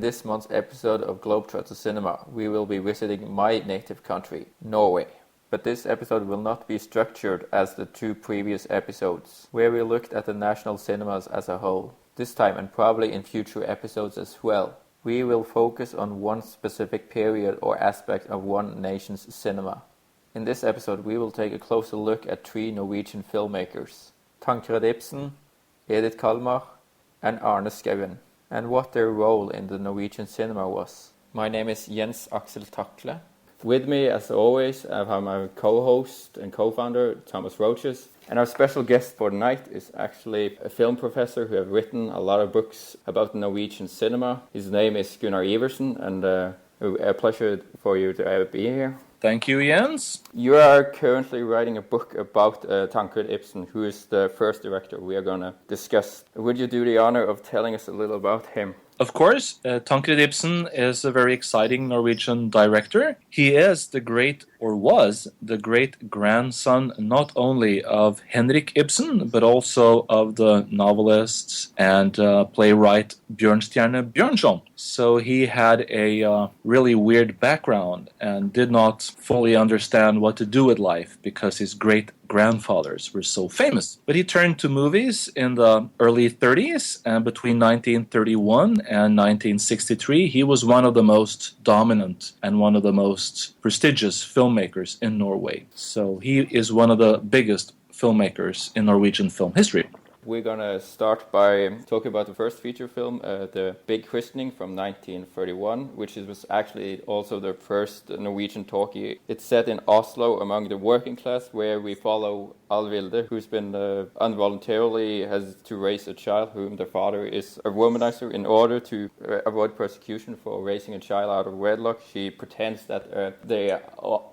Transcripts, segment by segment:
this month's episode of Globetrot du Cinéma, we will be visiting my native country, Norway. But this episode will not be structured as the two previous episodes, where we looked at the national cinemas as a whole. This time, and probably in future episodes as well, we will focus on one specific period or aspect of one nation's cinema. In this episode, we will take a closer look at three Norwegian filmmakers, Tancred Ibsen, Edith Carlmar, and Arne Skouen, and what their role in the Norwegian cinema was. My name is Jens Aksel Takle. With me, as always, I have my co-host and co-founder, Tomás Rogés. And our special guest for tonight is actually a film professor who has written a lot of books about the Norwegian cinema. His name is Gunnar Iversen, and a pleasure for you to be here. Thank you, Jens. You are currently writing a book about Tancred Ibsen, who is the first director we are going to discuss. Would you do the honor of telling us a little about him? Of course, Tancred Ibsen is a very exciting Norwegian director. He is was the great-grandson not only of Henrik Ibsen, but also of the novelist and playwright Bjørnstjerne Bjørnson. So he had a really weird background and did not fully understand what to do with life because his great-grandfathers were so famous. But he turned to movies in the early 30s, and between 1931 and 1963, he was one of the most dominant and one of the most prestigious filmmakers in Norway. So he is one of the biggest filmmakers in Norwegian film history. We're going to start by talking about the first feature film, the Big Christening from 1931, which was actually also the first Norwegian talkie. It's set in Oslo among the working class, where we follow Alvilde, who's been involuntarily has to raise a child whom the father is a womanizer. In order to avoid persecution for raising a child out of wedlock, she pretends that the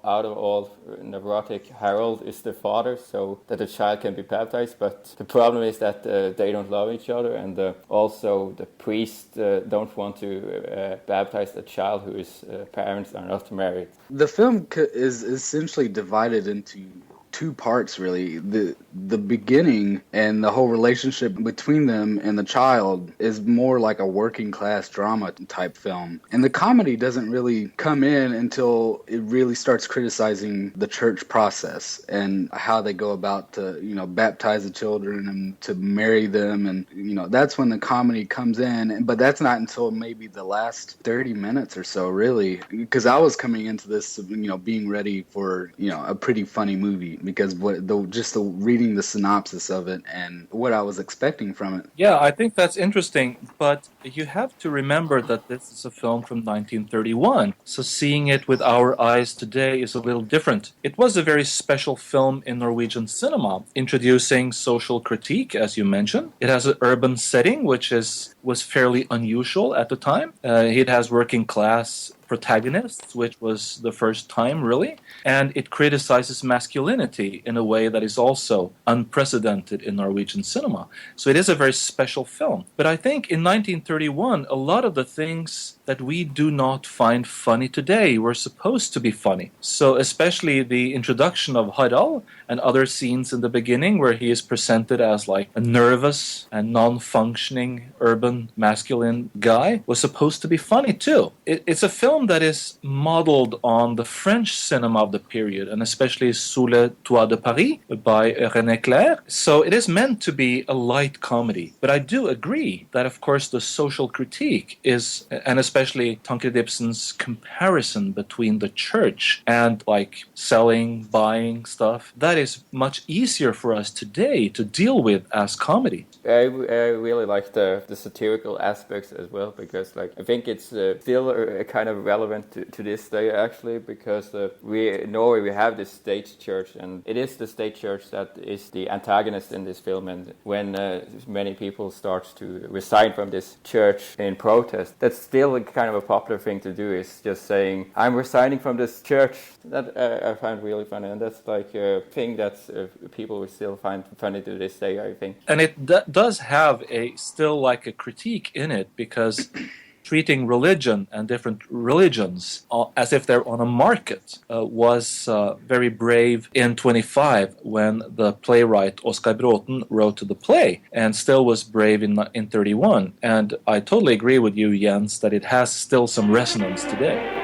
out of all neurotic Harold is the father, so that the child can be baptized. But the problem is that they don't love each other, and also the priest don't want to baptize the child whose parents are not married. The film is essentially divided into two parts, really. The beginning and the whole relationship between them and the child is more like a working class drama type film. And the comedy doesn't really come in until it really starts criticizing the church process and how they go about to, baptize the children and to marry them. And, that's when the comedy comes in. But that's not until maybe the last 30 minutes or so, really. Because I was coming into this, being ready for, a pretty funny movie. Because reading the synopsis of it and what I was expecting from it. Yeah, I think that's interesting, but you have to remember that this is a film from 1931, so seeing it with our eyes today is a little different. It was a very special film in Norwegian cinema, introducing social critique, as you mentioned. It has an urban setting, which was fairly unusual at the time. It has working class protagonists, which was the first time, really. And it criticizes masculinity in a way that is also unprecedented in Norwegian cinema. So it is a very special film. But I think in 1931, a lot of the things that we do not find funny today were supposed to be funny. So especially the introduction of Harald and other scenes in the beginning where he is presented as like a nervous and non-functioning urban masculine guy was supposed to be funny too. It's a film that is modeled on the French cinema of the period, and especially Sous le toit de Paris by René Clair. So it is meant to be a light comedy. But I do agree that, of course, the social critique is, and especially Tancred Ibsen's comparison between the church and like selling, buying stuff, that is much easier for us today to deal with as comedy. I really like the satirical aspects as well, because I think it's still a kind of relevant to this day, actually, because in Norway we have this state church, and it is the state church that is the antagonist in this film. And when many people start to resign from this church in protest, that's still kind of a popular thing to do, is just saying, I'm resigning from this church. That I find really funny, and that's like a thing that people will still find funny to this day, I think. And it does have still like a critique in it, because treating religion and different religions as if they're on a market was very brave in 25 when the playwright Oscar Bråten wrote the play, and still was brave in 31. And I totally agree with you, Jens, that it has still some resonance today.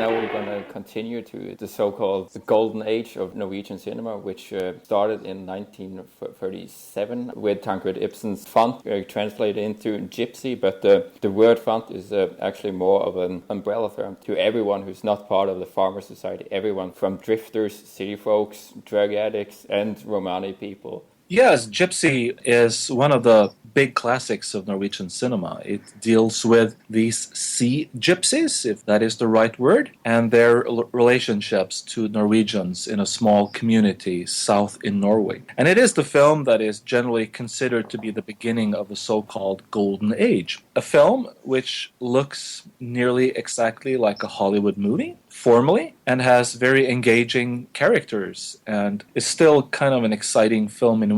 Now we're going to continue to the so-called the golden age of Norwegian cinema, which started in 1937 with Tancred Ibsen's Fant, translated into Gypsy, but the word Fant is actually more of an umbrella term to everyone who's not part of the farmer society, everyone from drifters, city folks, drug addicts, and Romani people. Yes, Gypsy is one of the big classics of Norwegian cinema. It deals with these sea gypsies, if that is the right word, and their relationships to Norwegians in a small community south in Norway. And it is the film that is generally considered to be the beginning of the so-called Golden Age. A film which looks nearly exactly like a Hollywood movie, formally, and has very engaging characters, and is still kind of an exciting film in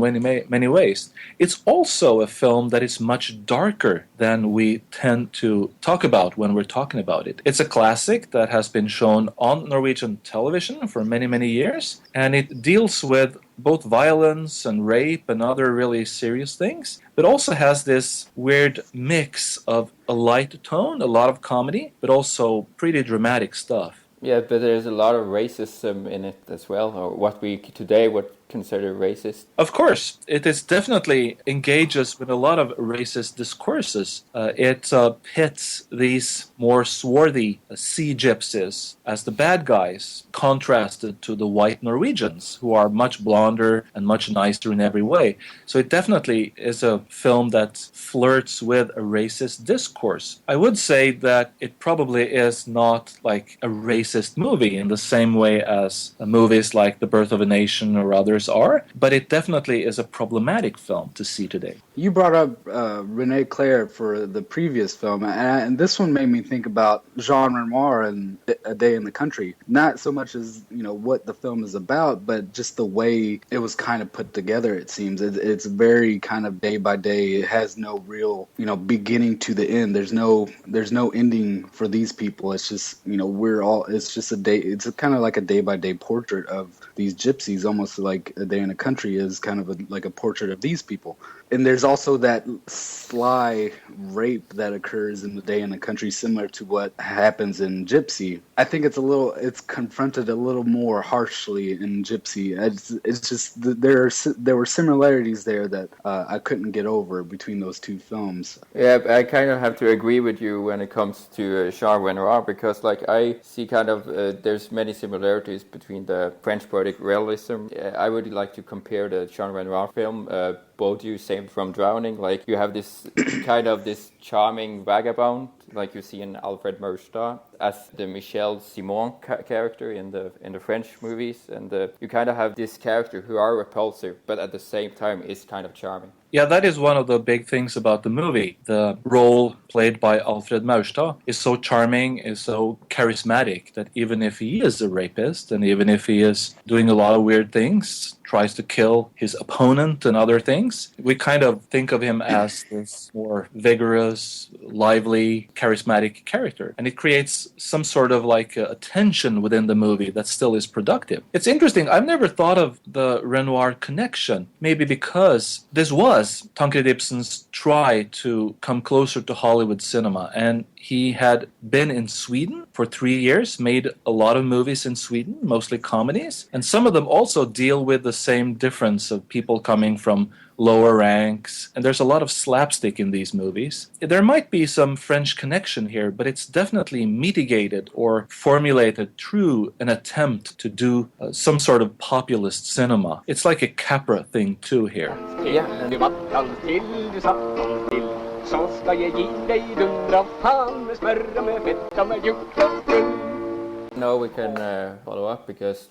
many ways. It's also a film that is much darker than we tend to talk about when we're talking about it. It's a classic that has been shown on Norwegian television for many years, and it deals with both violence and rape and other really serious things, but also has this weird mix of a light tone, a lot of comedy, but also pretty dramatic stuff. Yeah, but there's a lot of racism in it as well, or what we today would consider racist. Of course, it is definitely engages with a lot of racist discourses. It pits these more swarthy sea gypsies as the bad guys, contrasted to the white Norwegians, who are much blonder and much nicer in every way. So it definitely is a film that flirts with a racist discourse. I would say that it probably is not like a racist movie in the same way as movies like The Birth of a Nation or others are, but it definitely is a problematic film to see today. You brought up René Clair for the previous film, and this one made me think about Jean Renoir and A Day in the Country. Not so much as, what the film is about, but just the way it was kind of put together, it seems. It's very kind of day by day. It has no real, beginning to the end. There's no ending for these people. It's just, it's just a day. It's kind of like a day by day portrait of these gypsies, almost like A Day in the Country is kind of like a portrait of these people. And there's also that sly rape that occurs in A Day in the Country, similar to what happens in Gypsy. I think it's confronted a little more harshly in Gypsy. It's just there were similarities there that I couldn't get over between those two films. Yeah, I kind of have to agree with you when it comes to Jean Renoir, because I see kind of there's many similarities between the French poetic realism. I would like to compare the Jean Renoir film, Both You Saved from Drowning. You have this kind of this charming vagabond, like you see in Alfred Mørstad, as the Michel Simon character in the French movies, and you kind of have this character who are repulsive, but at the same time is kind of charming. Yeah, that is one of the big things about the movie. The role played by Alfred Mørstad is so charming, is so charismatic, that even if he is a rapist, and even if he is doing a lot of weird things, tries to kill his opponent and other things, we kind of think of him as this more vigorous, lively, charismatic character. And it creates some sort of a tension within the movie that still is productive. It's interesting, I've never thought of the Renoir connection, maybe because this was Tancred Ibsen's try to come closer to Hollywood cinema, and he had been in Sweden for 3 years, made a lot of movies in Sweden, mostly comedies, and some of them also deal with the same difference of people coming from lower ranks, and there's a lot of slapstick in these movies. There might be some French connection here, but it's definitely mitigated or formulated through an attempt to do some sort of populist cinema. It's like a Capra thing too here. No, we can follow up because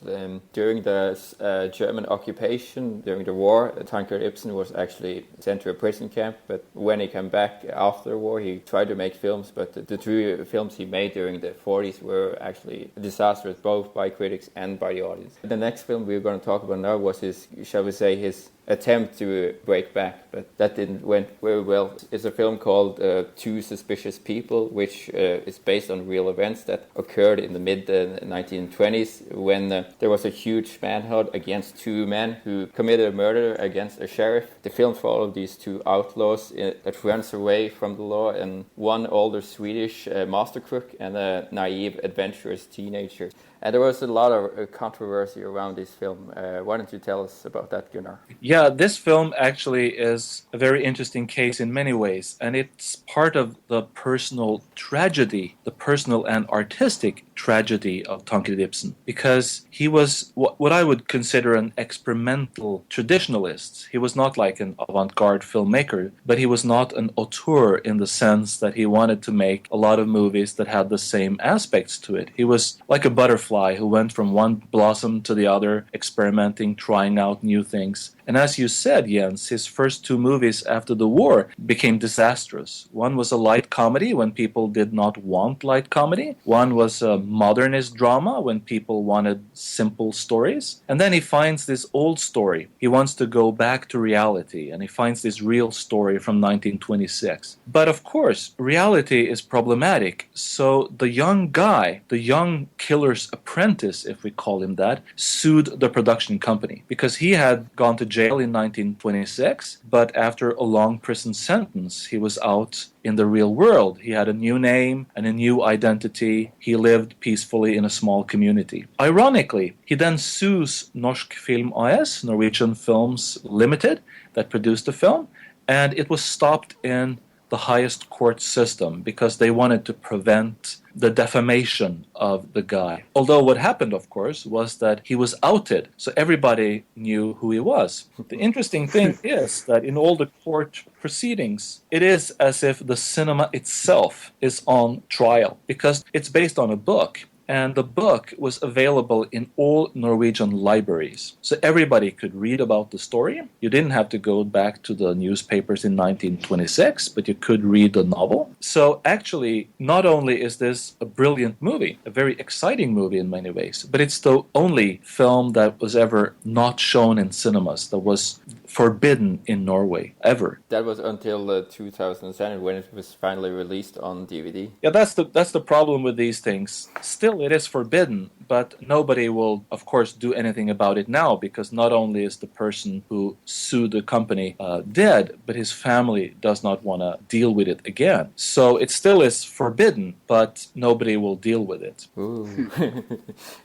during the German occupation, during the war, Tancred Ibsen was actually sent to a prison camp. But when he came back after the war, he tried to make films. But the two films he made during the 40s were actually disastrous, both by critics and by the audience. The next film we're going to talk about now was his, shall we say, his attempt to break back, but that didn't went very well. It's a film called Two Suspicious People, which is based on real events that occurred in the mid-1920s when there was a huge manhunt against two men who committed a murder against a sheriff. The film followed these two outlaws that runs away from the law, and one older Swedish master crook and a naive, adventurous teenager. And there was a lot of controversy around this film. Why don't you tell us about that, Gunnar? Yeah, this film actually is a very interesting case in many ways, and it's part of the personal tragedy, the personal and artistic tragedy of Tancred Ibsen, because he was what I would consider an experimental traditionalist. He was not like an avant-garde filmmaker, but he was not an auteur in the sense that he wanted to make a lot of movies that had the same aspects to it. He was like a butterfly who went from one blossom to the other, experimenting, trying out new things. And as you said, Jens, his first two movies after the war became disastrous. One was a light comedy when people did not want light comedy. One was a modernist drama when people wanted simple stories. And then he finds this old story. He wants to go back to reality, and he finds this real story from 1926. But of course, reality is problematic. So the young guy, the young killer's apprentice, if we call him that, sued the production company because he had gone to jail in 1926, but after a long prison sentence, he was out in the real world. He had a new name and a new identity. He lived peacefully in a small community. Ironically, he then sues Norsk Film A, Norwegian Films Limited, that produced the film, and it was stopped in the highest court system because they wanted to prevent the defamation of the guy. Although what happened, of course, was that he was outed, so everybody knew who he was. The interesting thing is that in all the court proceedings, it is as if the cinema itself is on trial because it's based on a book. And the book was available in all Norwegian libraries. So everybody could read about the story. You didn't have to go back to the newspapers in 1926, but you could read the novel. So actually, not only is this a brilliant movie, a very exciting movie in many ways, but it's the only film that was ever not shown in cinemas, that was forbidden in Norway, ever. That was until 2007 when it was finally released on DVD. Yeah, that's the problem with these things. Still, it is forbidden, but nobody will, of course, do anything about it now because not only is the person who sued the company dead, but his family does not want to deal with it again. So it still is forbidden, but nobody will deal with it. Ooh.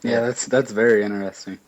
Yeah, that's very interesting.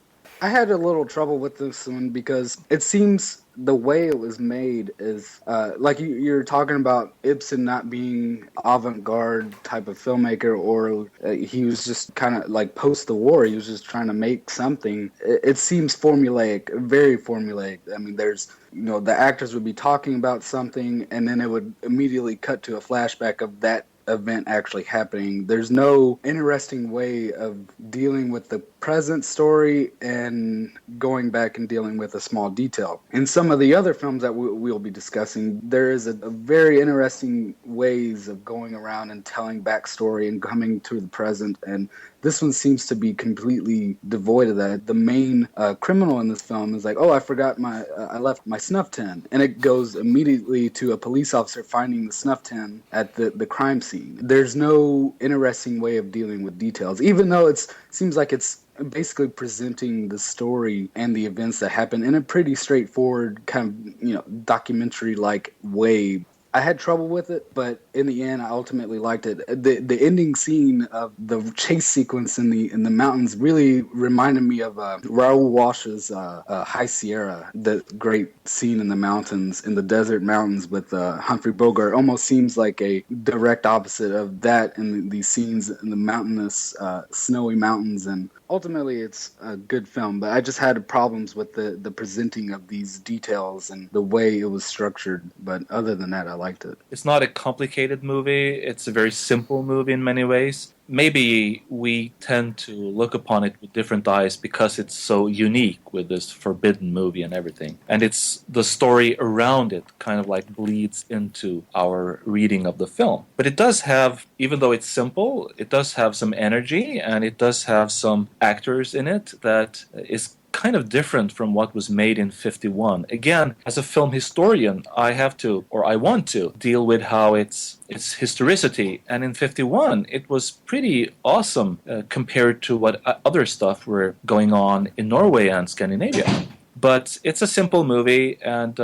I had a little trouble with this one because it seems the way it was made is like you're talking about Ibsen not being avant-garde type of filmmaker, or he was just kind of like post the war, he was just trying to make something. It seems formulaic, very formulaic. I mean, there's, the actors would be talking about something and then it would immediately cut to a flashback of that event actually happening. There's no interesting way of dealing with the present story and going back and dealing with a small detail. In some of the other films that we'll be discussing, there is a very interesting ways of going around and telling backstory and coming to the present, and this one seems to be completely devoid of that. The main criminal in this film is like, oh, I left my snuff tin. And it goes immediately to a police officer finding the snuff tin at the crime scene. There's no interesting way of dealing with details, even though it seems like it's basically presenting the story and the events that happen in a pretty straightforward kind of, documentary-like way. I had trouble with it, but in the end, I ultimately liked it. The ending scene of the chase sequence in the mountains really reminded me of Raoul Walsh's High Sierra, the great scene in the mountains, in the desert mountains with Humphrey Bogart. Almost seems like a direct opposite of that in these scenes in the mountainous, snowy mountains. And ultimately, it's a good film, but I just had problems with the presenting of these details and the way it was structured. But other than that, I liked it. It's not a complicated movie. It's a very simple movie in many ways. maybe we tend to look upon it with different eyes because it's so unique with this forbidden movie and everything. And it's the story around it kind of like bleeds into our reading of the film. But it does have, even though it's simple, it does have some energy, and it does have some actors in it that is kind of different from what was made in 51. Again, as a film historian, I have to, or I want to, deal with how its historicity. And in 51, it was pretty awesome compared to what other stuff were going on in Norway and Scandinavia. But it's a simple movie, and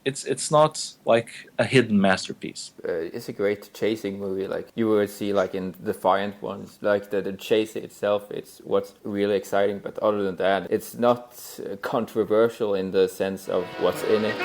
it's not like a hidden masterpiece. It's a great chasing movie. Like you would see, like in Defiant ones, like the chase itself. It's what's really exciting. But other than that, it's not controversial in the sense of what's in it.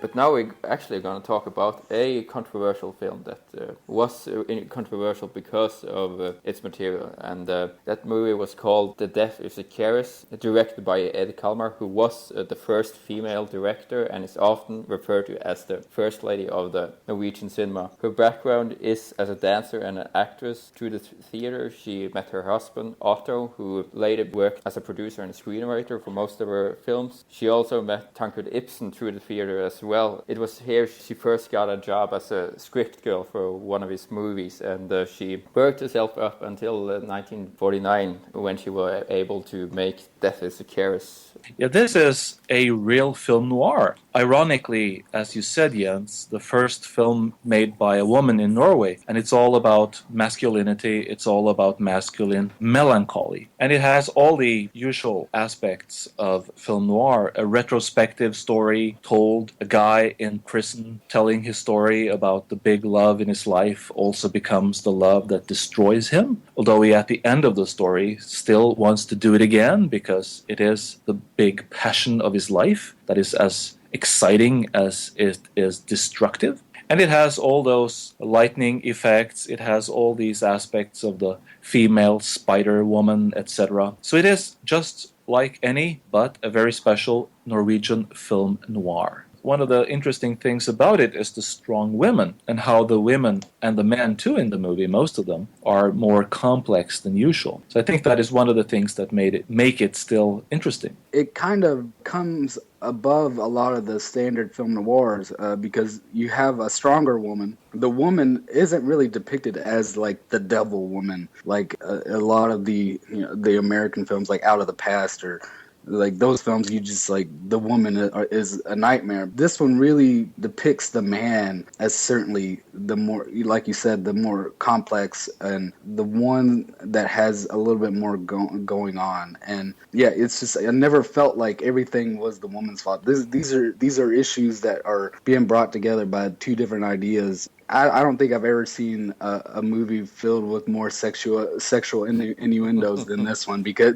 But now we're actually going to talk about a controversial film that was controversial because of its material. And that movie was called The Death is a Keris, directed by Edith Carlmar, who was the first female director and is often referred to as the first lady of the Norwegian cinema. Her background is as a dancer and an actress. Through the theater, she met her husband, Otto, who later worked as a producer and screenwriter for most of her films. She also met Tancred Ibsen through the theater as well. It was here she first got a job as a script girl for one of his movies, and she worked herself up until 1949 when she was able to make Death is a Keris. Yeah, this is a real film noir. Ironically, as you said, Jens, the first film made by a woman in Norway, and it's all about masculinity, it's all about masculine melancholy. And it has all the usual aspects of film noir, a retrospective story told, a guy in prison telling his story about the big love in his life also becomes the love that destroys him, although he at the end of the story still wants to do it again because it is the big passion of his life that is as exciting as it is destructive. And it has all those lightning effects, it has all these aspects of the female spider woman, etc. So it is just like any, but a very special Norwegian film noir. One of the interesting things about it is the strong women, and how the women, and the men too in the movie, most of them, are more complex than usual. So I think that is one of the things that make it still interesting. It kind of comes above a lot of the standard film noirs because you have a stronger woman. The woman isn't really depicted as like the devil woman, like a lot of the the American films like Out of the Past or like those films. You just like the woman is a nightmare. This one really depicts the man as certainly the more, like you said, the more complex and the one that has a little bit more going on. And yeah, it's just I never felt like everything was the woman's fault. These are issues that are being brought together by two different ideas. I don't think I've ever seen a movie filled with more sexual innuendos than this one, because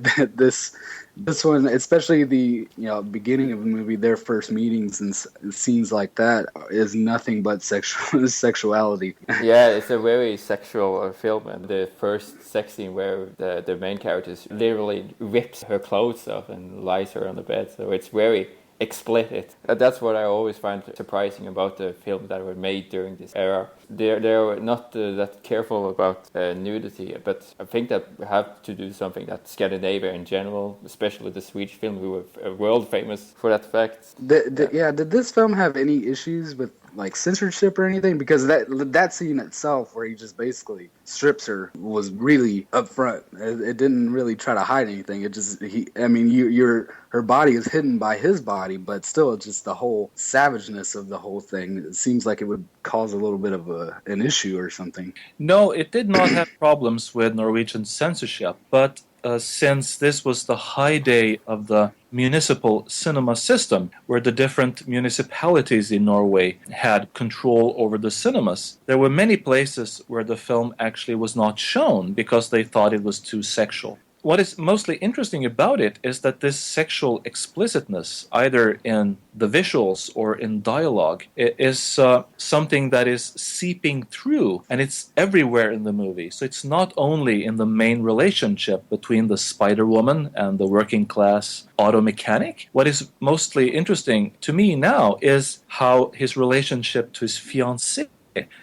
this one, especially the beginning of the movie, their first meetings and scenes like that, is nothing but sexuality. Yeah, it's a very sexual film, and the first sex scene where the main character literally rips her clothes off and lies her on the bed, so it's very explicit. That's what I always find surprising about the films that were made during this era. They're not that careful about nudity, but I think that we have to do something that Scandinavia in general, especially the Swedish film, we were world famous for that fact. Did this film have any issues with like censorship or anything? Because that scene itself where he just basically strips her was really upfront. It didn't really try to hide anything. It just her body is hidden by his body, but still it's just the whole savageness of the whole thing. It seems like it would cause a little bit of an issue or something. No, it did not have problems with Norwegian censorship, but since this was the heyday of the municipal cinema system, where the different municipalities in Norway had control over the cinemas, there were many places where the film actually was not shown because they thought it was too sexual. what is mostly interesting about it is that this sexual explicitness, either in the visuals or in dialogue, is something that is seeping through, and it's everywhere in the movie. So it's not only in the main relationship between the Spider Woman and the working class auto mechanic. What is mostly interesting to me now is how his relationship to his fiancée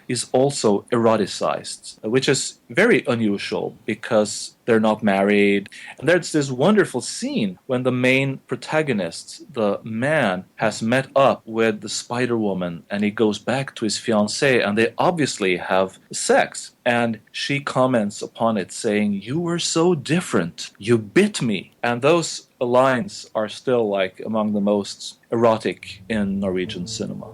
is also eroticized, which is very unusual because they're not married. And there's this wonderful scene when the main protagonist, the man, has met up with the Spider Woman and he goes back to his fiancée and they obviously have sex. And she comments upon it saying, "You were so different. You bit me." And those lines are still like among the most erotic in Norwegian cinema.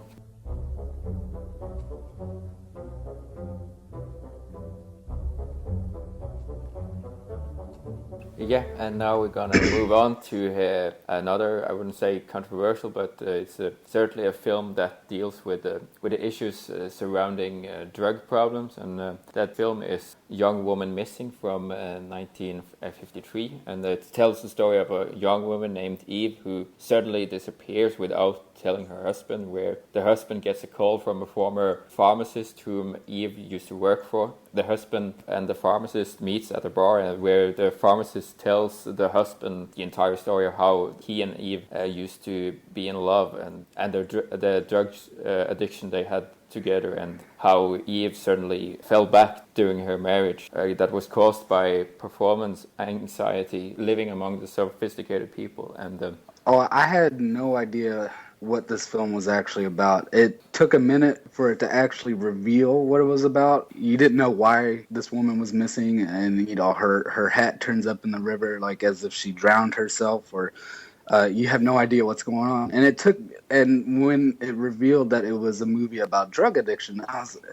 Yeah, and now we're gonna move on to another, I wouldn't say controversial, but it's certainly a film that deals with the issues surrounding drug problems, and that film is Young Woman Missing from 1953, and it tells the story of a young woman named Eve who suddenly disappears without telling her husband, where the husband gets a call from a former pharmacist whom Eve used to work for. The husband and the pharmacist meets at a bar where the pharmacist tells the husband the entire story of how he and Eve used to be in love and the drugs addiction they had together, and how Eve suddenly fell back during her marriage that was caused by performance anxiety living among the sophisticated people. And I had no idea what this film was actually about. It took a minute for it to actually reveal what it was about. You didn't know why this woman was missing, and her hat turns up in the river like as if she drowned herself, or you have no idea what's going on. And when it revealed that it was a movie about drug addiction,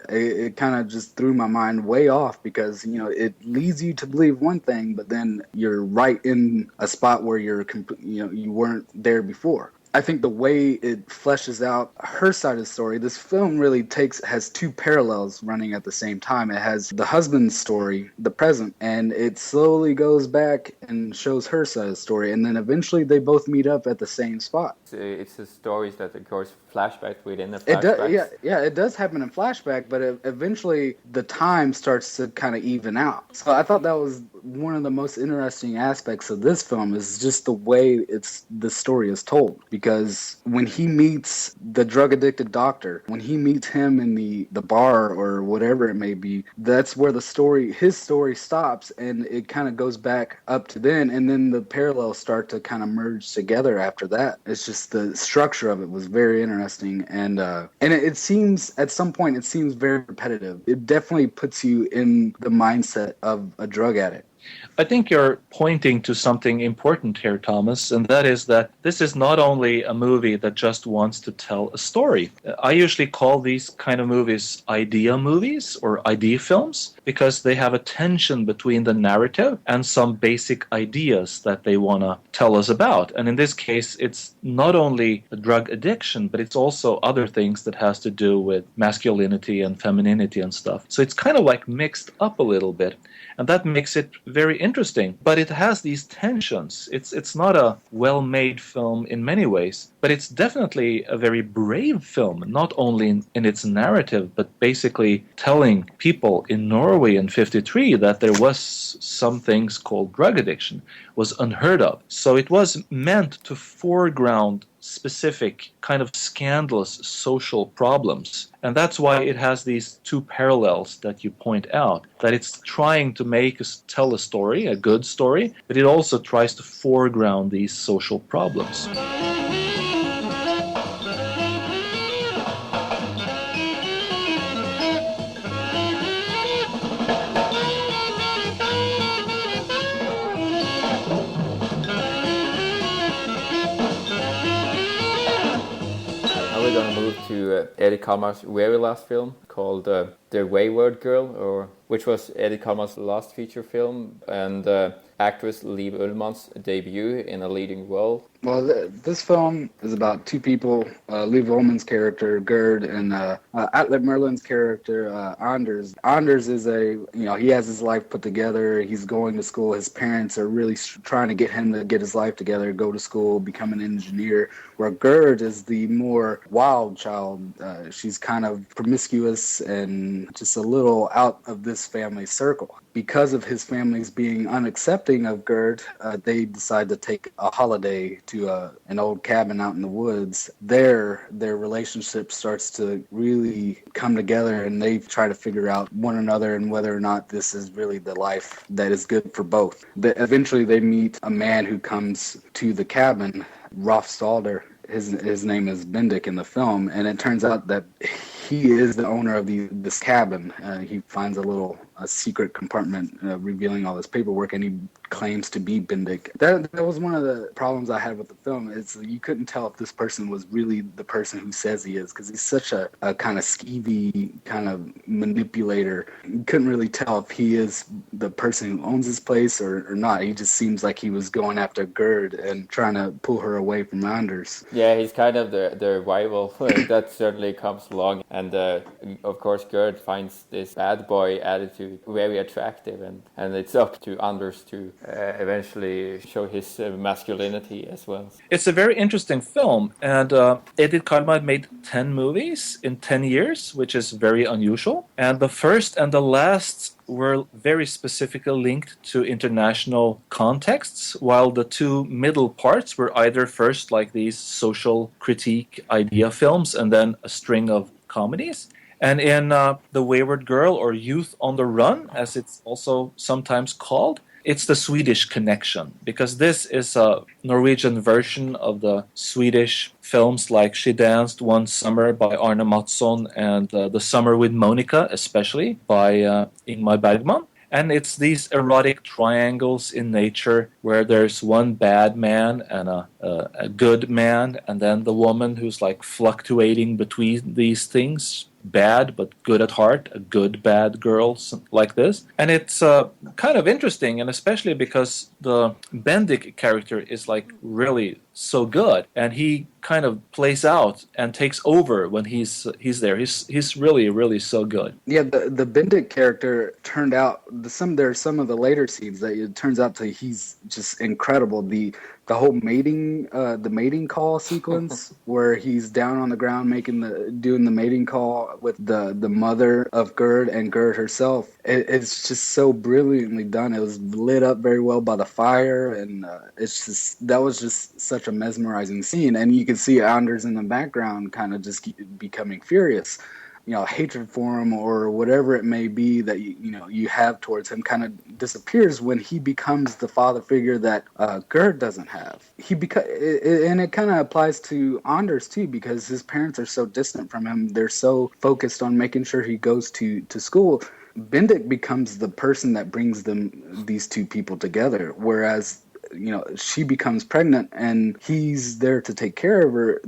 it kind of just threw my mind way off, because it leads you to believe one thing, but then you're right in a spot where you weren't there before. I think the way it fleshes out her side of the story, this film really has two parallels running at the same time. It has the husband's story, the present, and it slowly goes back and shows her side of the story, and then eventually they both meet up at the same spot. It's the stories that, of course, flashback within the flashbacks. It does happen in flashback, but eventually the time starts to kind of even out. So I thought that was one of the most interesting aspects of this film, is just the way the story is told. Because when he meets the drug-addicted doctor, when he meets him in the bar or whatever it may be, that's where his story stops, and it kind of goes back up to then, and then the parallels start to kind of merge together after that. It's just the structure of it was very interesting, and it seems, at some point, it seems very repetitive. It definitely puts you in the mindset of a drug addict. I think you're pointing to something important here, Tomás, and that is that this is not only a movie that just wants to tell a story. I usually call these kind of movies idea movies or idea films, because they have a tension between the narrative and some basic ideas that they want to tell us about. And in this case, it's not only a drug addiction, but it's also other things that has to do with masculinity and femininity and stuff. So it's kind of like mixed up a little bit. And that makes it very interesting. But it has these tensions. It's not a well-made film in many ways, but it's definitely a very brave film, not only in its narrative, but basically telling people in Norway in 1953 that there was some things called drug addiction was unheard of. So it was meant to foreground specific kind of scandalous social problems. And that's why it has these two parallels that you point out, that it's trying to make us tell a story, a good story, but it also tries to foreground these social problems. We're going to move to Edith Carlmar's very last film, called The Wayward Girl, which was Edith Carlmar's last feature film, and actress Liv Ullmann's debut in a leading role. Well, this film is about two people, Liv Ullmann's character, Gerd, and Atle Merlin's character, Anders. Anders is he has his life put together. He's going to school. His parents are really trying to get him to get his life together, go to school, become an engineer, where Gerd is the more wild child. She's kind of promiscuous and just a little out of this family circle. Because of his family's being unaccepting of Gerd, they decide to take a holiday to an old cabin out in the woods. Their relationship starts to really come together, and they try to figure out one another and whether or not this is really the life that is good for both. Eventually they meet a man who comes to the cabin, Rolf Stalder. His name is Bendik in the film, and it turns out that he is the owner of this cabin. He finds a secret compartment revealing all this paperwork, and he claims to be Bendik. That was one of the problems I had with the film. Is you couldn't tell if this person was really the person who says he is, because he's such a kind of skeevy kind of manipulator. You couldn't really tell if he is the person who owns this place or not. He just seems like he was going after Gerd and trying to pull her away from Anders. Yeah, he's kind of the rival. That certainly comes along. And of course, Gerd finds this bad boy attitude very attractive, and it's up to Anders to eventually show his masculinity as well. It's a very interesting film, and Edith Carlmar made 10 movies in 10 years, which is very unusual. And the first and the last were very specifically linked to international contexts, while the two middle parts were either first like these social critique idea films and then a string of comedies. And in The Wayward Girl, or Youth on the Run, as it's also sometimes called, it's the Swedish connection, because this is a Norwegian version of the Swedish films like She Danced One Summer by Arne Mattsson and The Summer with Monica, especially, by Ingmar Bergman. And it's these erotic triangles in nature where there's one bad man and a good man, and then the woman who's like fluctuating between these things. Bad but good at heart, a good bad girl, like this. And it's kind of interesting, and especially because the Bendik character is like really so good, and he kind of plays out and takes over when he's there. He's really so good. Yeah, the Bendik character turned out there's some of the later scenes that it turns out he's just incredible. The whole mating call sequence where he's down on the ground doing the mating call with the mother of Gerd and Gerd herself. It's just so brilliantly done. It was lit up very well by the fire, and that was just such a mesmerizing scene. And you can see Anders in the background kind of just becoming furious. Hatred for him or whatever it may be that you have towards him kind of disappears when he becomes the father figure that Gerd doesn't have. And it kind of applies to Anders too, because his parents are so distant from him. They're so focused on making sure he goes to school. Bendik becomes the person that brings these two people together, whereas she becomes pregnant and he's there to take care of her.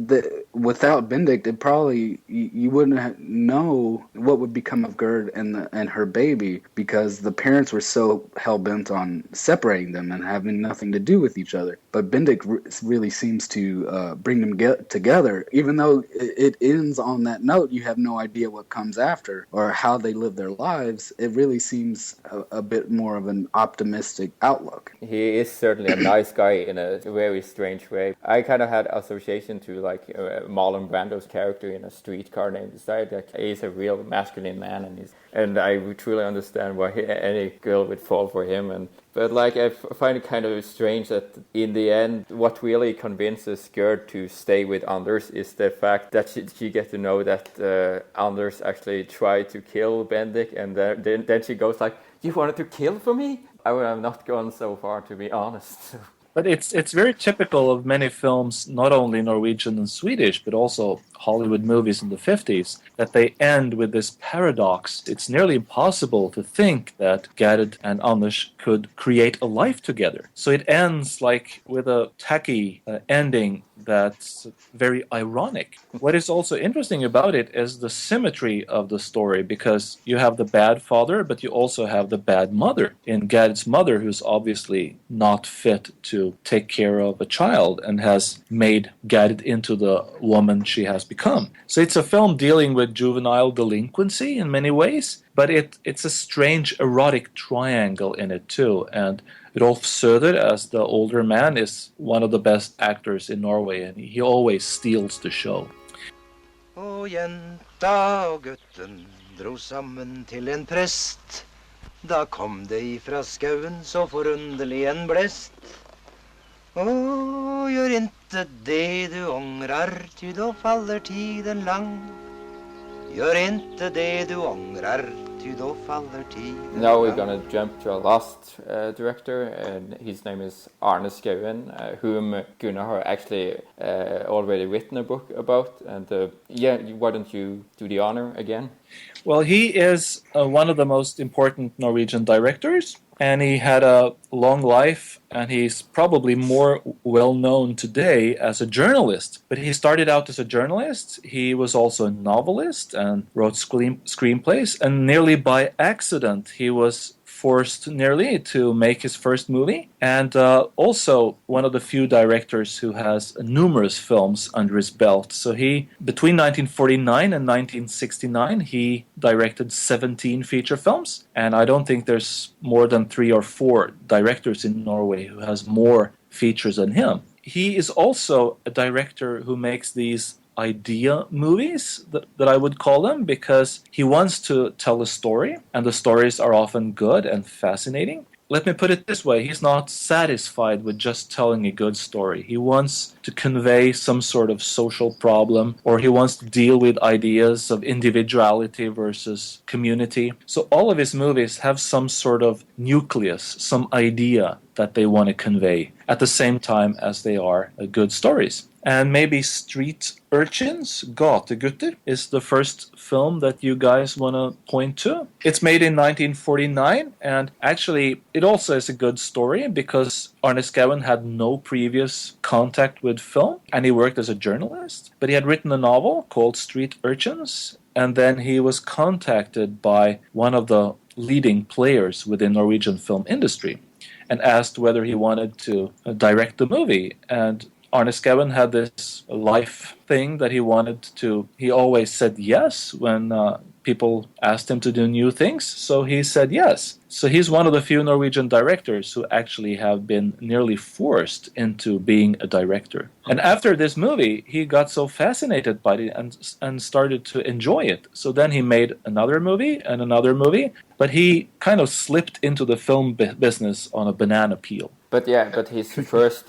Without Bendik, it probably you wouldn't know what would become of Gerd and her baby, because the parents were so hell-bent on separating them and having nothing to do with each other. But Bendik really seems to bring them together. Even though it ends on that note, you have no idea what comes after or how they live their lives. It really seems a bit more of an optimistic outlook. He is certainly a nice guy in a very strange way. I kind of had association to like Marlon Brando's character in A Streetcar Named Desire. Like, he's a real masculine man, and I truly understand why any girl would fall for him. But like, I find it kind of strange that in the end, what really convinces Gerd to stay with Anders is the fact that she gets to know that Anders actually tried to kill Bendik, and then she goes like, "You wanted to kill for me?" I would have not gone so far, to be honest. But it's very typical of many films, not only Norwegian and Swedish, but also Hollywood movies in the 50s, that they end with this paradox. It's nearly impossible to think that Gerrit and Anders could create a life together. So it ends like with a tacky ending that's very ironic. What is also interesting about it is the symmetry of the story, because you have the bad father, but you also have the bad mother in Gerrit's mother, who's obviously not fit to take care of a child and has made Gerrit into the woman she has become. So it's a film dealing with juvenile delinquency in many ways, but it's a strange erotic triangle in it too. And Rolf Söder, as the older man, is one of the best actors in Norway, and he always steals the show. Og jenta og gutten dro sammen til en prest. Da kom det ifra skauen så forunderlig en blest. Å, gjør inte det du ångrar, ty då faller tiden lang. Gjør inte det du ångrar, ty då faller tiden lang. Now we're going to jump to our last director, and his name is Arne Skouen, whom Gunnar actually already written a book about. And why don't you do the honor again? Well, he is one of the most important Norwegian directors, and he had a long life, and he's probably more well-known today as a journalist. But he started out as a journalist. He was also a novelist and wrote screenplays, and nearly by accident he was forced nearly to make his first movie, and also one of the few directors who has numerous films under his belt. So he, between 1949 and 1969, he directed 17 feature films, and I don't think there's more than 3 or 4 directors in Norway who has more features than him. He is also a director who makes these idea movies, that I would call them, because he wants to tell a story, and the stories are often good and fascinating. Let me put it this way, he's not satisfied with just telling a good story. He wants to convey some sort of social problem, or he wants to deal with ideas of individuality versus community. So all of his movies have some sort of nucleus, some idea that they want to convey, at the same time as they are good stories. And maybe Street Urchins, Gategutter, is the first film that you guys want to point to. It's made in 1949, and actually it also is a good story because Arne Skouen had no previous contact with film, and he worked as a journalist. But he had written a novel called Street Urchins, and then he was contacted by one of the leading players within Norwegian film industry and asked whether he wanted to direct the movie. And Arne Skouen had this life thing that he wanted to. He always said yes when people asked him to do new things, so he said yes. So he's one of the few Norwegian directors who actually have been nearly forced into being a director. And after this movie, he got so fascinated by it and started to enjoy it. So then he made another movie and another movie, but he kind of slipped into the film business on a banana peel. But his first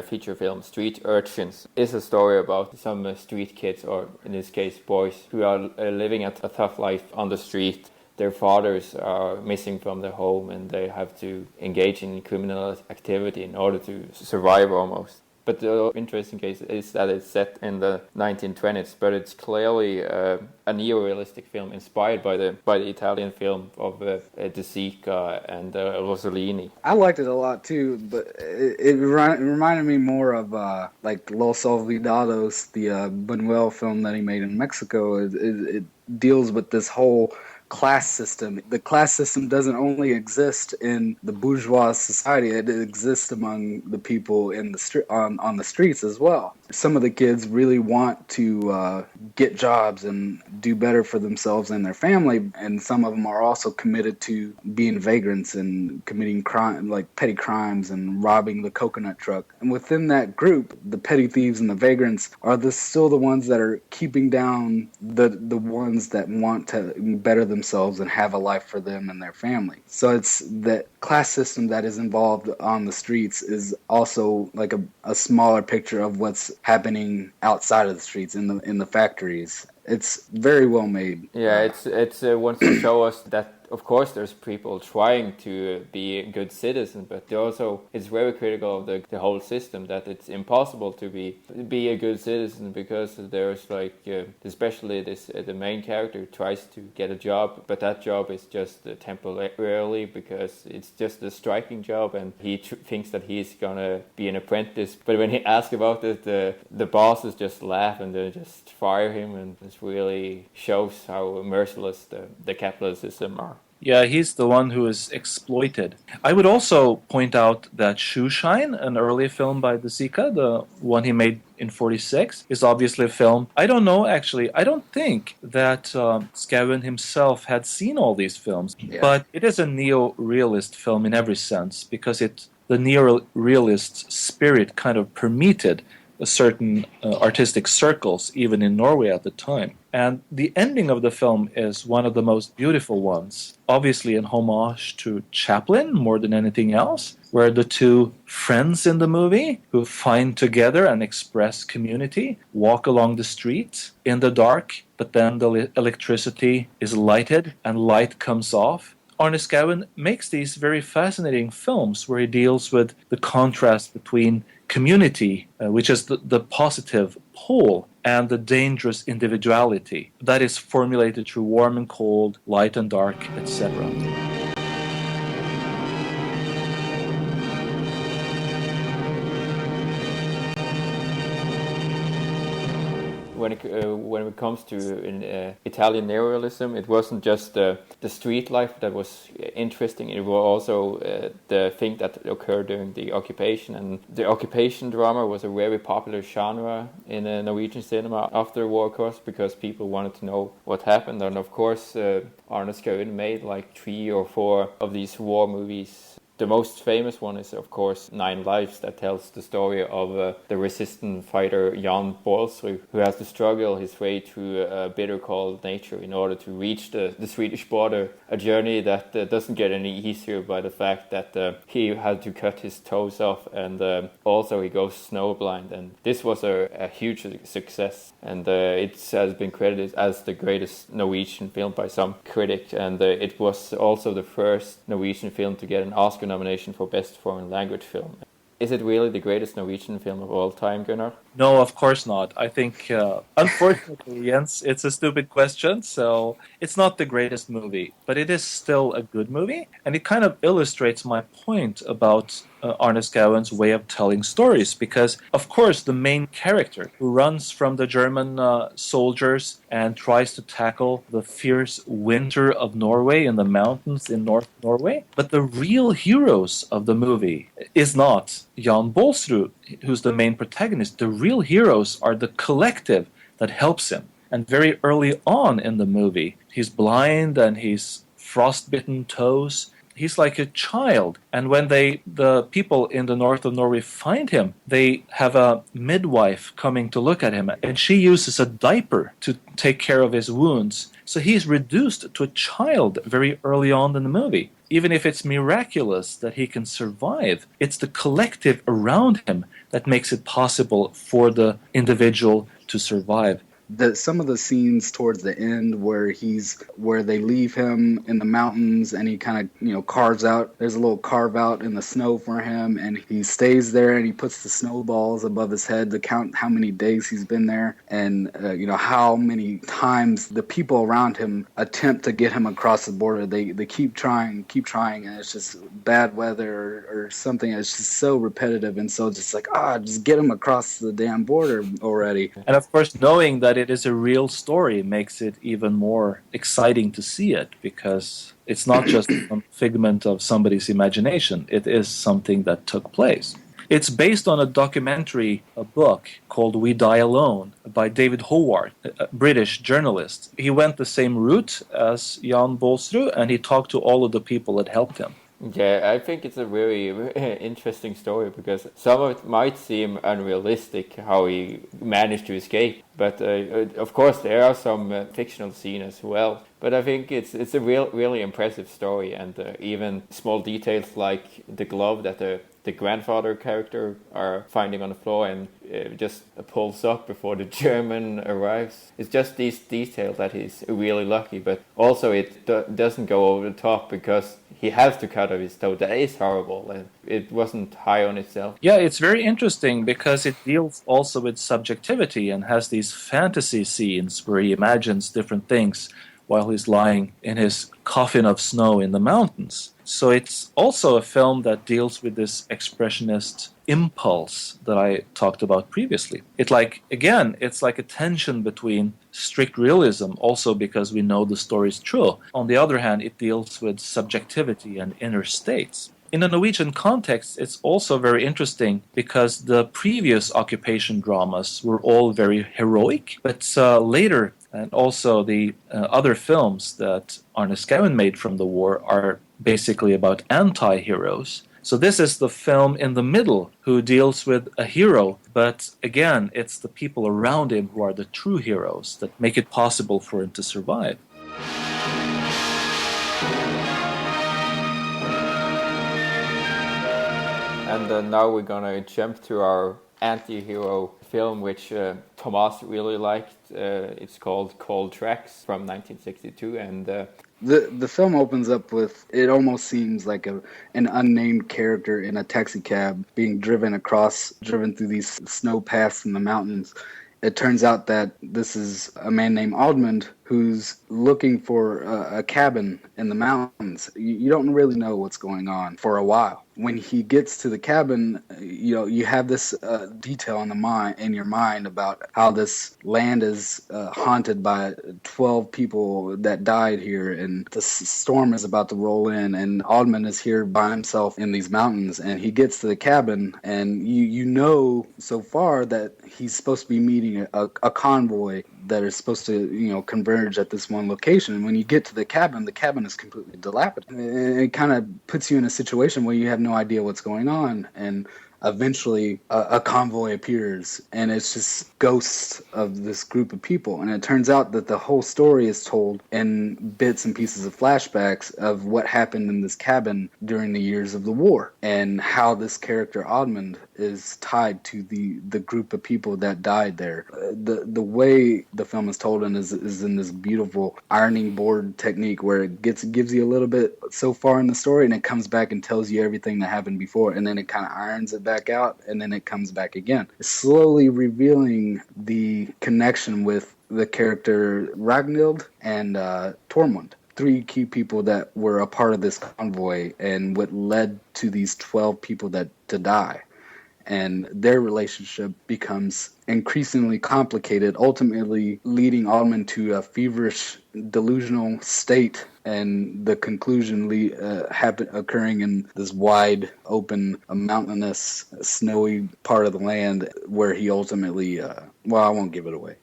feature film, Street Urchins, is a story about some street kids, or in this case boys, who are living a tough life on the street. Their fathers are missing from their home, and they have to engage in criminal activity in order to survive almost. But the interesting case is that it's set in the 1920s, but it's clearly a neo-realistic film inspired by the Italian film of De Sica and Rossellini. I liked it a lot too, but it reminded me more of like Los Olvidados, the Buñuel film that he made in Mexico. It deals with this whole class system. The class system doesn't only exist in the bourgeois society, it exists among the people in the on the streets as well. Some of the kids really want to get jobs and do better for themselves and their family, and some of them are also committed to being vagrants and committing crime, like petty crimes and robbing the coconut truck. And within that group, the petty thieves and the vagrants are still the ones that are keeping down the ones that want to better themselves and have a life for them and their family. So it's that class system that is involved on the streets is also like a smaller picture of what's happening outside of the streets in the factories. It's very well made. Yeah, it's wants to show us that of course there's people trying to be a good citizen, but it's very critical of the whole system, that it's impossible to be a good citizen because there's like especially the main character tries to get a job, but that job is just temporarily because it's just a striking job, and he thinks that he's gonna be an apprentice. But when he asks about it, the bosses just laugh and they just fire him, and this really shows how merciless the capitalist system are. Yeah, he's the one who is exploited. I would also point out that Shoeshine, an early film by De Sica, the one he made in 1946, is obviously a film. I don't know, actually. I don't think that Skouen himself had seen all these films, but it is a neo-realist film in every sense, because the neo-realist spirit kind of permeated certain artistic circles, even in Norway at the time. And the ending of the film is one of the most beautiful ones, obviously in homage to Chaplin more than anything else, where the two friends in the movie who find together and express community walk along the street in the dark, but then the electricity is lighted and light comes off. Arne Skouen makes these very fascinating films where he deals with the contrast between community, which is the positive pole, and the dangerous individuality that is formulated through warm and cold, light and dark, etc. When it comes to Italian neorealism, it wasn't just the street life that was interesting. It was also the thing that occurred during the occupation. And the occupation drama was a very popular genre in Norwegian cinema after the war, of course, because people wanted to know what happened. And of course, Arne Skouen made like 3 or 4 of these war movies. The most famous one is, of course, 9 Lives, that tells the story of the resistant fighter Jan Bålsrud, who has to struggle his way through a bitter cold nature in order to reach the Swedish border, a journey that doesn't get any easier by the fact that he had to cut his toes off, and also he goes snowblind. And this was a huge success, and it has been credited as the greatest Norwegian film by some critic, and it was also the first Norwegian film to get an Oscar nomination for Best Foreign Language Film. Is it really the greatest Norwegian film of all time, Gunnar? No, of course not. I think, unfortunately, Jens, it's a stupid question, so it's not the greatest movie, but it is still a good movie, and it kind of illustrates my point about Arne Skouen's way of telling stories, because, of course, the main character who runs from the German soldiers and tries to tackle the fierce winter of Norway in the mountains in North Norway, but the real heroes of the movie is not Jan Bålsrud, who's the main protagonist. The real heroes are the collective that helps him. And very early on in the movie, he's blind and he's frostbitten toes. He's like a child. And when the people in the north of Norway find him, they have a midwife coming to look at him, and she uses a diaper to take care of his wounds. So he's reduced to a child very early on in the movie. Even if it's miraculous that he can survive, it's the collective around him that makes it possible for the individual to survive. Some of the scenes towards the end where they leave him in the mountains and he kind of carves out, there's a little carve out in the snow for him, and he stays there and he puts the snowballs above his head to count how many days he's been there, and how many times the people around him attempt to get him across the border. They keep trying, and it's just bad weather or something. It's just so repetitive, and so just like just get him across the damn border already. And of course, knowing that it is a real story makes it even more exciting to see it, because it's not just a figment of somebody's imagination. It is something that took place. It's based on a book called We Die Alone by David Howard, a British journalist. He went the same route as Jan Bålsrud, and he talked to all of the people that helped him. Yeah, I think it's a very interesting story, because some of it might seem unrealistic how he managed to escape. But of course there are some fictional scenes as well. But I think it's a really impressive story, and even small details like the glove that the the grandfather character are finding on the floor and just pulls up before the German arrives. It's just these details that he's really lucky, but also it doesn't go over the top because he has to cut off his toe. That is horrible, and it wasn't high on itself. Yeah, it's very interesting because it deals also with subjectivity and has these fantasy scenes where he imagines different things while he's lying in his coffin of snow in the mountains. So it's also a film that deals with this expressionist impulse that I talked about previously. It's like a tension between strict realism, also because we know the story is true. On the other hand, it deals with subjectivity and inner states. In a Norwegian context, it's also very interesting because the previous occupation dramas were all very heroic, but later, and also the other films that Arne Skouen made from the war are basically about anti-heroes. So this is the film in the middle who deals with a hero, but again, it's the people around him who are the true heroes that make it possible for him to survive. And now we're gonna jump to our anti-hero film, which Tomás really liked. It's called Cold Tracks from 1962, and the film opens up with, it almost seems like an unnamed character in a taxi cab being driven through these snow paths in the mountains. It turns out that this is a man named Oddmund who's looking for a cabin in the mountains. You don't really know what's going on for a while. When he gets to the cabin, you have this detail in your mind about how this land is haunted by 12 people that died here, and the storm is about to roll in, and Oddmund is here by himself in these mountains, and he gets to the cabin, and you know so far that he's supposed to be meeting a convoy that is supposed to, converge at this one location. And when you get to the cabin is completely dilapidated. It kind of puts you in a situation where you have no idea what's going on. And eventually a convoy appears, and it's just ghosts of this group of people. And it turns out that the whole story is told in bits and pieces of flashbacks of what happened in this cabin during the years of the war, and how this character Oddmund is tied to the group of people that died there. The way the film is told is in this beautiful ironing board technique, where it gives you a little bit so far in the story, and it comes back and tells you everything that happened before, and then it kind of irons it back out, and then it comes back again, slowly revealing the connection with the character Ragnhild and Tormund, three key people that were a part of this convoy and what led to these 12 people to die. And their relationship becomes increasingly complicated, ultimately leading Oddmund to a feverish, delusional state, and the conclusion occurring in this wide, open, mountainous, snowy part of the land where he ultimately, I won't give it away.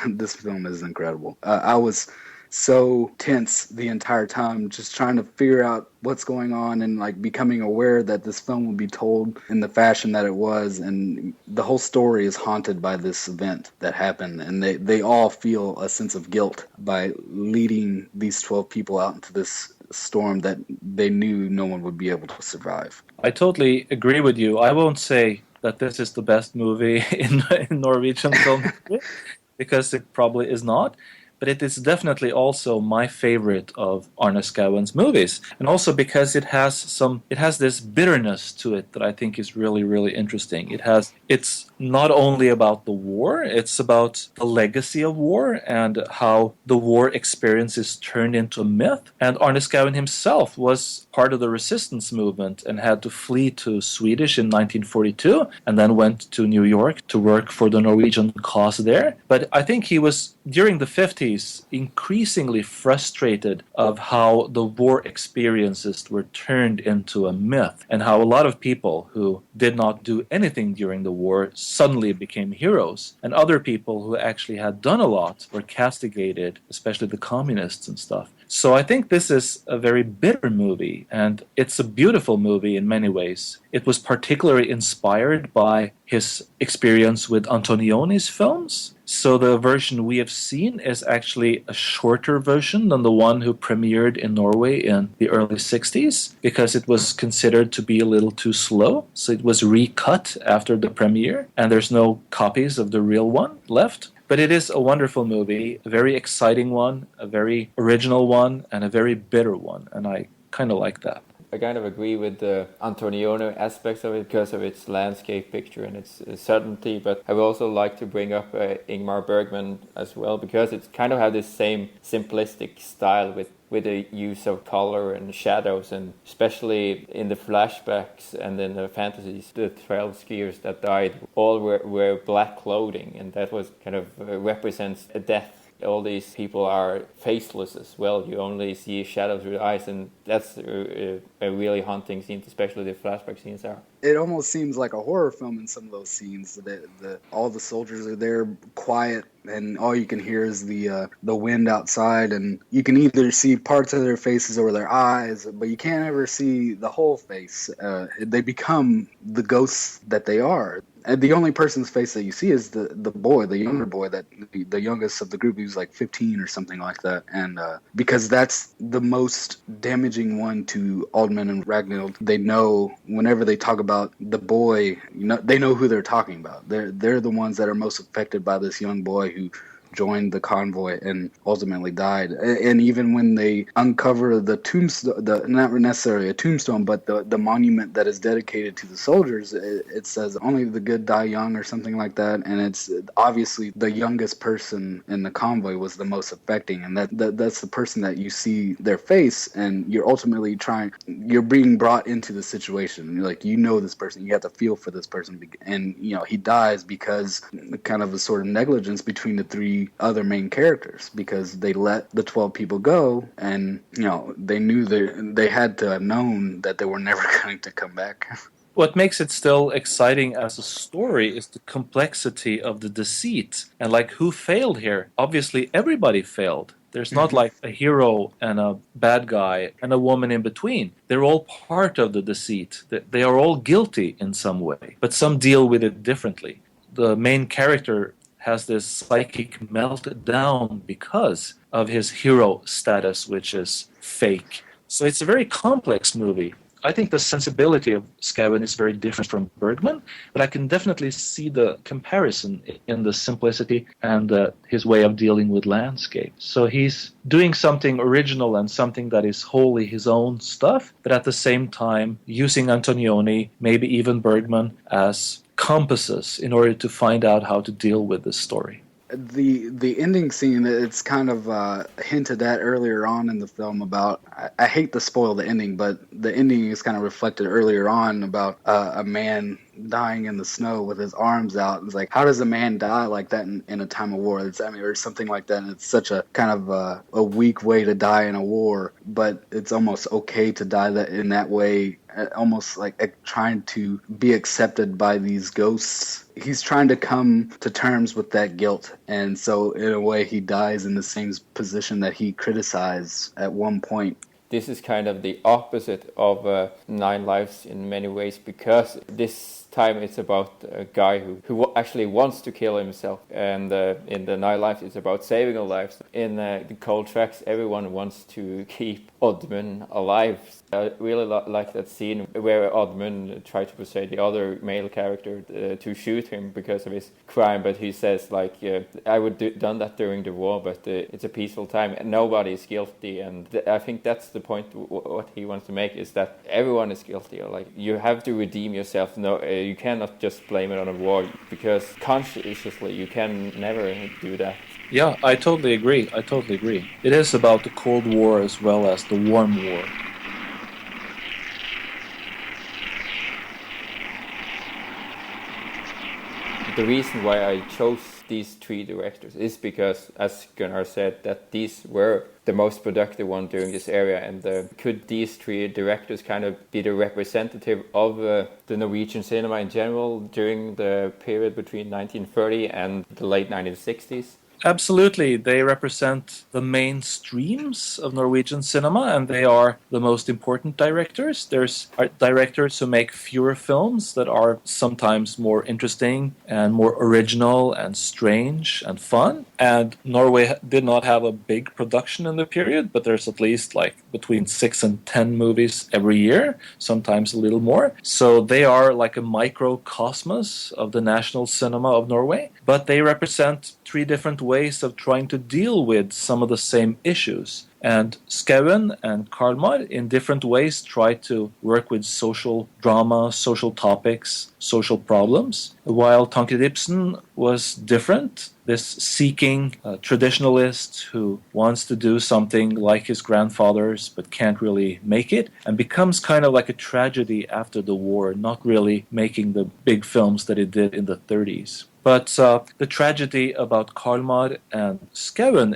This film is incredible. I was so tense the entire time, just trying to figure out what's going on, and like becoming aware that this film would be told in the fashion that it was, and the whole story is haunted by this event that happened, and they all feel a sense of guilt by leading these 12 people out into this storm that they knew no one would be able to survive. I totally agree with you. I won't say that this is the best movie in Norwegian film because it probably is not. But it is definitely also my favorite of Arne Skouen's movies, and also because it has this bitterness to it that I think is really, really interesting. It's not only about the war, it's about the legacy of war and how the war experience is turned into a myth. And Arne Skouen himself was part of the resistance movement and had to flee to Swedish in 1942, and then went to New York to work for the Norwegian cause there. But I think he was, during the 50s, increasingly frustrated of how the war experiences were turned into a myth, and how a lot of people who did not do anything during the war suddenly became heroes, and other people who actually had done a lot were castigated, especially the communists and stuff. So I think this is a very bitter movie, and it's a beautiful movie in many ways. It was particularly inspired by his experience with Antonioni's films, So the version we have seen is actually a shorter version than the one who premiered in Norway in the early 60s, because it was considered to be a little too slow. So it was recut after the premiere, and there's no copies of the real one left. But it is a wonderful movie, a very exciting one, a very original one, and a very bitter one, and I kind of like that. I kind of agree with the Antonioni aspects of it because of its landscape picture and its subtlety, but I would also like to bring up Ingmar Bergman as well, because it kind of has this same simplistic style with the use of color and shadows, and especially in the flashbacks and in the fantasies, the 12 skiers that died all wear black clothing, and that was kind of represents a death. All these people are faceless as well. You only see shadows with eyes, and that's a really haunting scene, especially the flashback scenes are. It almost seems like a horror film in some of those scenes. All the soldiers are there quiet, and all you can hear is the wind outside, and you can either see parts of their faces or their eyes, but you can't ever see the whole face. They become the ghosts that they are. And the only person's face that you see is the boy, the younger boy, that the youngest of the group. He was like 15 or something like that. And because that's the most damaging one to Oddman and Ragnhild. They know whenever they talk about the boy, they know who they're talking about. They're the ones that are most affected by this young boy who joined the convoy and ultimately died. And even when they uncover the tombstone, not necessarily a tombstone, but the monument that is dedicated to the soldiers, it says only the good die young or something like that. And it's obviously the youngest person in the convoy was the most affecting, and that's the person that you see their face, and you're ultimately you're being brought into the situation. You're like, this person, you have to feel for this person, and he dies because kind of a sort of negligence between the three other main characters, because they let the 12 people go, and they knew they had to have known that they were never going to come back. What makes it still exciting as a story is the complexity of the deceit, and like, who failed here? Obviously everybody failed. There's not like a hero and a bad guy and a woman in between. They're all part of the deceit. They are all guilty in some way, but some deal with it differently. The main character has this psychic meltdown because of his hero status, which is fake. So it's a very complex movie. I think the sensibility of Skouen is very different from Bergman, but I can definitely see the comparison in the simplicity and his way of dealing with landscape. So he's doing something original and something that is wholly his own stuff, but at the same time using Antonioni, maybe even Bergman, as compasses in order to find out how to deal with this story. The ending scene, it's kind of hinted at earlier on in the film about, I hate to spoil the ending, but the ending is kind of reflected earlier on about a man dying in the snow with his arms out. It's like, how does a man die like that in a time of war? Or something like that. And it's such a kind of a weak way to die in a war, but it's almost okay to die in that way, almost like trying to be accepted by these ghosts. He's trying to come to terms with that guilt, and so in a way he dies in the same position that he criticized at one point. This is kind of the opposite of Nine Lives in many ways, because this time it's about a guy who actually wants to kill himself, and in the Nine Lives it's about saving lives. In the Cold Tracks, everyone wants to keep Oddmund alive. I really like that scene where Oddmund tried to persuade the other male character to shoot him because of his crime, but he says I would done that during the war, but it's a peaceful time and nobody is guilty. And I think that's the point. What he wants to make is that everyone is guilty. Like, you have to redeem yourself. No, you cannot just blame it on a war, because consciously you can never do that. Yeah, I totally agree. It is about the Cold War as well as the Warm War. The reason why I chose these three directors is because, as Gunnar said, that these were the most productive one during this era, and could these three directors kind of be the representative of the Norwegian cinema in general during the period between 1930 and the late 1960s? Absolutely. They represent the main streams of Norwegian cinema, and they are the most important directors. There's directors who make fewer films that are sometimes more interesting and more original and strange and fun. And Norway did not have a big production in the period, but there's at least like between 6 and 10 movies every year, sometimes a little more. So they are like a microcosmos of the national cinema of Norway, but they represent three different ways of trying to deal with some of the same issues. And Skouen and Carlmar, in different ways, try to work with social drama, social topics, social problems, while Tancred Ibsen was different. This seeking traditionalist who wants to do something like his grandfathers but can't really make it, and becomes kind of like a tragedy after the war, not really making the big films that he did in the 30s. But the tragedy about Carlmar and Skouen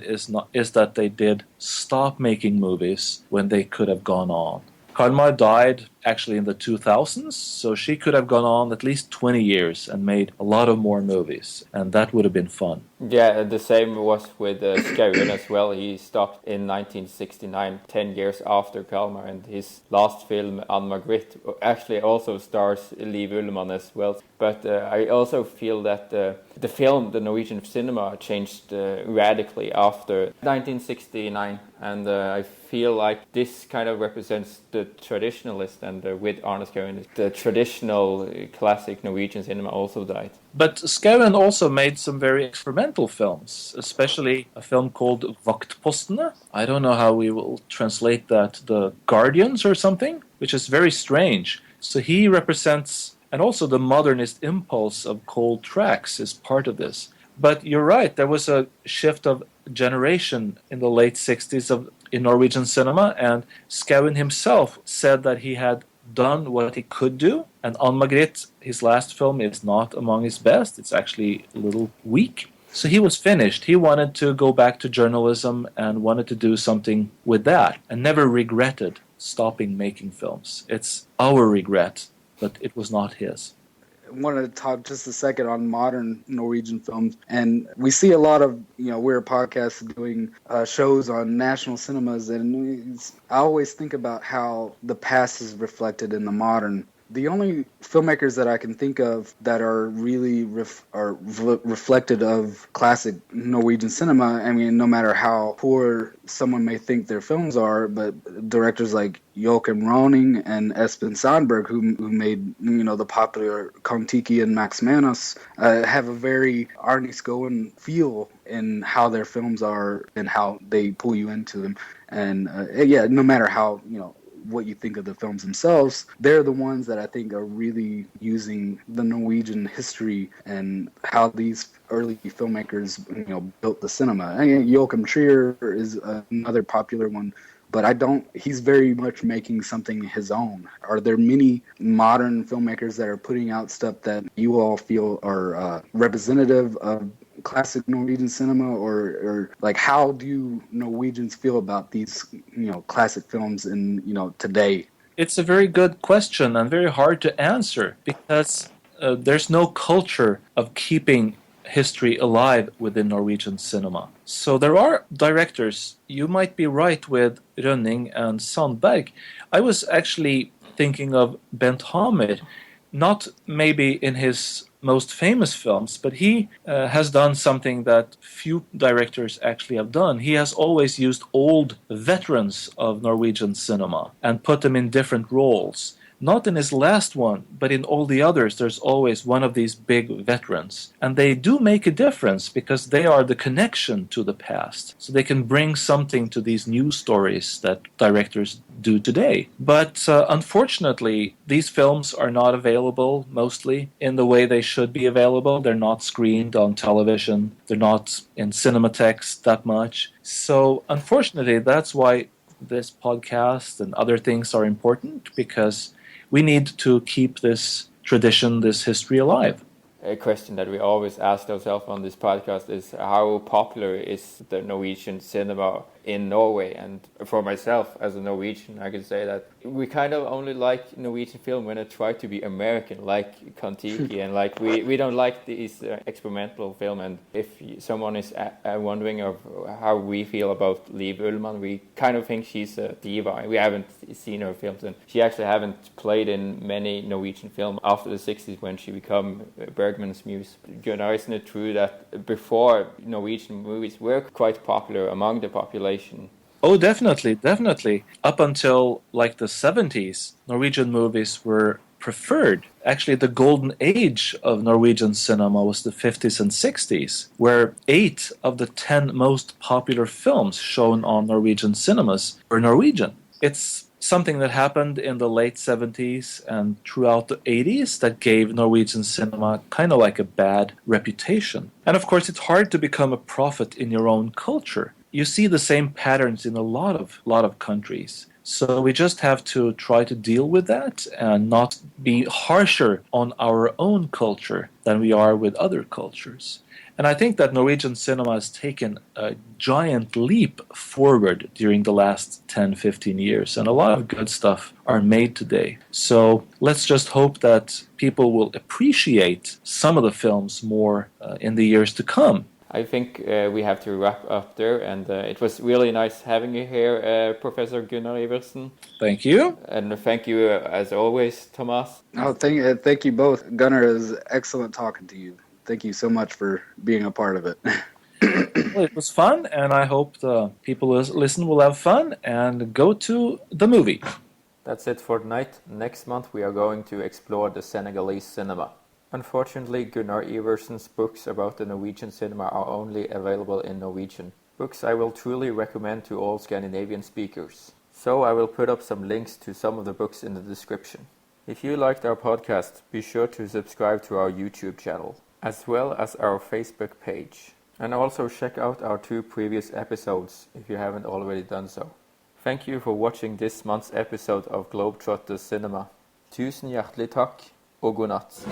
is that they did stop making movies when they could have gone on. Carlmar died actually in the 2000s, so she could have gone on at least 20 years and made a lot of more movies, and that would have been fun. Yeah, the same was with Skouen as well. He stopped in 1969, 10 years after Carlmar, and his last film, Anne Margrethe, actually also stars Liv Ullmann as well. But I also feel that the film, the Norwegian cinema, changed radically after 1969, and I feel like this kind of represents the traditionalist, and with Arne Skouen, the traditional classic Norwegian cinema also died. But Skouen also made some very experimental films, especially a film called Vaktpostene. I don't know how we will translate that, the Guardians or something, which is very strange. So he represents, and also the modernist impulse of cold tracks is part of this. But you're right, there was a shift of generation in the late 60s in Norwegian cinema, and Skouen himself said that he had done what he could do, and Anne Margrethe, his last film, is not among his best. It's actually a little weak. So he was finished. He wanted to go back to journalism and wanted to do something with that, and never regretted stopping making films. It's our regret, but it was not his. I wanted to talk just a second on modern Norwegian films, and we see a lot of, we're a podcast doing shows on national cinemas, and I always think about how the past is reflected in the modern. The only filmmakers that I can think of that are really reflected of classic Norwegian cinema, I mean, no matter how poor someone may think their films are, but directors like Joachim Rønning and Espen Sandberg, who made, the popular Kon-Tiki and Max Manus, have a very Arne Skouen feel in how their films are and how they pull you into them. And no matter how, what you think of the films themselves, they're the ones that I think are really using the Norwegian history and how these early filmmakers, built the cinema. Joachim Trier is another popular one, but he's very much making something his own. Are there many modern filmmakers that are putting out stuff that you all feel are representative of classic Norwegian cinema, or like, how do Norwegians feel about these classic films in today? It's a very good question and very hard to answer, because there's no culture of keeping history alive within Norwegian cinema. So there are directors. You might be right with Rønning and Sandberg. I was actually thinking of Bent Hamer, not maybe in his most famous films, but he has done something that few directors actually have done. He has always used old veterans of Norwegian cinema and put them in different roles. Not in his last one, but in all the others, there's always one of these big veterans. And they do make a difference because they are the connection to the past. So they can bring something to these new stories that directors do today. But unfortunately, these films are not available mostly in the way they should be available. They're not screened on television. They're not in cinematheques that much. So unfortunately, that's why this podcast and other things are important, because we need to keep this tradition, this history alive. A question that we always ask ourselves on this podcast is, how popular is the Norwegian cinema in Norway. And for myself, as a Norwegian, I can say that we kind of only like Norwegian film when it try to be American, like Kon-Tiki, and like we don't like these experimental film. And if someone is wondering of how we feel about Liv Ullmann, we kind of think she's a diva. We haven't seen her films, and she actually haven't played in many Norwegian films after the 60s when she became Bergman's muse. Gunnar, isn't it true that before Norwegian movies were quite popular among the population? Oh, definitely, definitely. Up until like the 70s, Norwegian movies were preferred. Actually, the golden age of Norwegian cinema was the 50s and 60s, where 8 of the 10 most popular films shown on Norwegian cinemas were Norwegian. It's something that happened in the late 70s and throughout the 80s that gave Norwegian cinema kind of like a bad reputation. And of course, it's hard to become a prophet in your own culture. You see the same patterns in a lot of countries. So we just have to try to deal with that and not be harsher on our own culture than we are with other cultures. And I think that Norwegian cinema has taken a giant leap forward during the last 10, 15 years, and a lot of good stuff are made today. So let's just hope that people will appreciate some of the films more in the years to come. I think we have to wrap up there, and it was really nice having you here, Professor Gunnar Iversen. Thank you. And thank you, as always, Tomás. Oh, thank you both. Gunnar, it was excellent talking to you. Thank you so much for being a part of it. Well, it was fun, and I hope the people who listen will have fun and go to the movie. That's it for tonight. Next month we are going to explore the Senegalese cinema. Unfortunately, Gunnar Iversen's books about the Norwegian cinema are only available in Norwegian. Books I will truly recommend to all Scandinavian speakers. So I will put up some links to some of the books in the description. If you liked our podcast, be sure to subscribe to our YouTube channel, as well as our Facebook page. And also check out our 2 previous episodes if you haven't already done so. Thank you for watching this month's episode of Globetrot du Cinéma. Tusen hjertelig takk, og god natt.